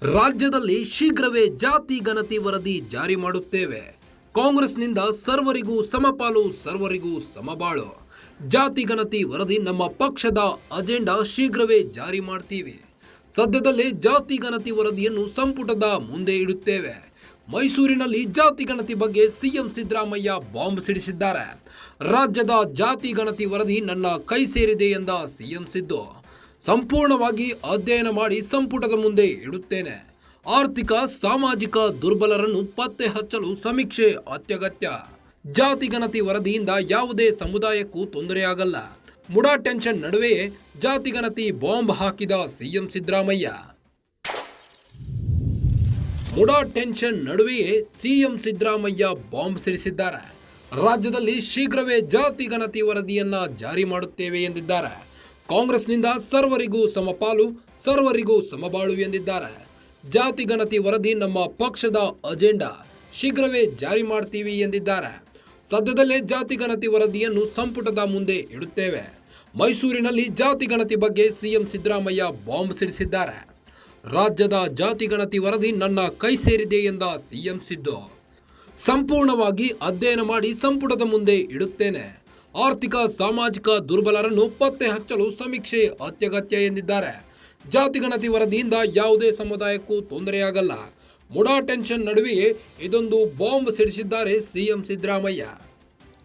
ರಾಜ್ಯದಲ್ಲಿ ಶೀಘ್ರವೇ ಜಾತಿ ಗಣತಿ ವರದಿ ಜಾರಿ ಮಾಡುತ್ತೇವೆ. ಕಾಂಗ್ರೆಸ್ನಿಂದ ಸರ್ವರಿಗೂ ಸಮಪಾಲು, ಸರ್ವರಿಗೂ ಸಮಬಾಳು. ಜಾತಿ ಗಣತಿ ವರದಿ ನಮ್ಮ ಪಕ್ಷದ ಅಜೆಂಡಾ, ಶೀಘ್ರವೇ ಜಾರಿ ಮಾಡ್ತೀವಿ. ಸದ್ಯದಲ್ಲೇ ಜಾತಿ ಗಣತಿ ವರದಿಯನ್ನು ಸಂಪುಟದ ಮುಂದೆ ಇಡುತ್ತೇವೆ. ಮೈಸೂರಿನಲ್ಲಿ ಜಾತಿ ಗಣತಿ ಬಗ್ಗೆ ಸಿಎಂ ಸಿದ್ದರಾಮಯ್ಯ ಬಾಂಬ್ ಸಿಡಿಸಿದ್ದಾರೆ. ರಾಜ್ಯದ ಜಾತಿ ಗಣತಿ ವರದಿ ನನ್ನ ಕೈ ಸೇರಿದೆ ಎಂದ ಸಿಎಂ ಸಿದ್ದು, ಸಂಪೂರ್ಣವಾಗಿ ಅಧ್ಯಯನ ಮಾಡಿ ಸಂಪುಟದ ಮುಂದೆ ಇಡುತ್ತೇನೆ. ಆರ್ಥಿಕ ಸಾಮಾಜಿಕ ದುರ್ಬಲರನ್ನು ಪತ್ತೆ ಹಚ್ಚಲು ಸಮೀಕ್ಷೆ ಅತ್ಯಗತ್ಯ. ಜಾತಿ ಗಣತಿ ವರದಿಯಿಂದ ಯಾವುದೇ ಸಮುದಾಯಕ್ಕೂ ತೊಂದರೆಯಾಗಲ್ಲ. ಮುಡಾ ಟೆನ್ಷನ್ ನಡುವೆಯೇ ಜಾತಿ ಗಣತಿ ಬಾಂಬ್ ಹಾಕಿದ ಸಿಎಂ ಸಿದ್ದರಾಮಯ್ಯ. ಮುಡಾ ಟೆನ್ಷನ್ ನಡುವೆಯೇ ಸಿಎಂ ಸಿದ್ದರಾಮಯ್ಯ ಬಾಂಬ್ ಸಿಡಿಸಿದ್ದಾರೆ. ರಾಜ್ಯದಲ್ಲಿ ಶೀಘ್ರವೇ ಜಾತಿ ಗಣತಿ ವರದಿಯನ್ನ ಜಾರಿ ಮಾಡುತ್ತೇವೆ ಎಂದಿದ್ದಾರೆ. ಕಾಂಗ್ರೆಸ್ನಿಂದ ಸರ್ವರಿಗೂ ಸಮಪಾಲು, ಸರ್ವರಿಗೂ ಸಮಬಾಳು ಎಂದಿದ್ದಾರೆ. ಜಾತಿ ಗಣತಿ ವರದಿ ನಮ್ಮ ಪಕ್ಷದ ಅಜೆಂಡಾ, ಶೀಘ್ರವೇ ಜಾರಿ ಮಾಡ್ತೀವಿ ಎಂದಿದ್ದಾರೆ. ಸದ್ಯದಲ್ಲೇ ಜಾತಿ ಗಣತಿ ವರದಿಯನ್ನು ಸಂಪುಟದ ಮುಂದೆ ಇಡುತ್ತೇವೆ. ಮೈಸೂರಿನಲ್ಲಿ ಜಾತಿ ಗಣತಿ ಬಗ್ಗೆ ಸಿಎಂ ಸಿದ್ದರಾಮಯ್ಯ ಬಾಂಬ್ ಸಿಡಿಸಿದ್ದಾರೆ. ರಾಜ್ಯದ ಜಾತಿ ಗಣತಿ ವರದಿ ನನ್ನ ಕೈ ಸೇರಿದೆ ಎಂದ ಸಿಎಂ ಸಿದ್ದು, ಸಂಪೂರ್ಣವಾಗಿ ಅಧ್ಯಯನ ಮಾಡಿ ಸಂಪುಟದ ಮುಂದೆ ಇಡುತ್ತೇನೆ. ಆರ್ಥಿಕ ಸಾಮಾಜಿಕ ದುರ್ಬಲರನ್ನು ಪತ್ತೆ ಹಚ್ಚಲು ಸಮೀಕ್ಷೆ ಅತ್ಯಗತ್ಯ ಎಂದಿದ್ದಾರೆ. ಜಾತಿ ಗಣತಿ ವರದಿಯಿಂದ ಯಾವುದೇ ಸಮುದಾಯಕ್ಕೂ ತೊಂದರೆಯಾಗಲ್ಲ. ಮುಡಾ ಟೆನ್ಷನ್ ನಡುವೆಯೇ ಇದೊಂದು ಬಾಂಬ್ ಸಿಡಿಸಿದ್ದಾರೆ ಸಿಎಂ ಸಿದ್ದರಾಮಯ್ಯ.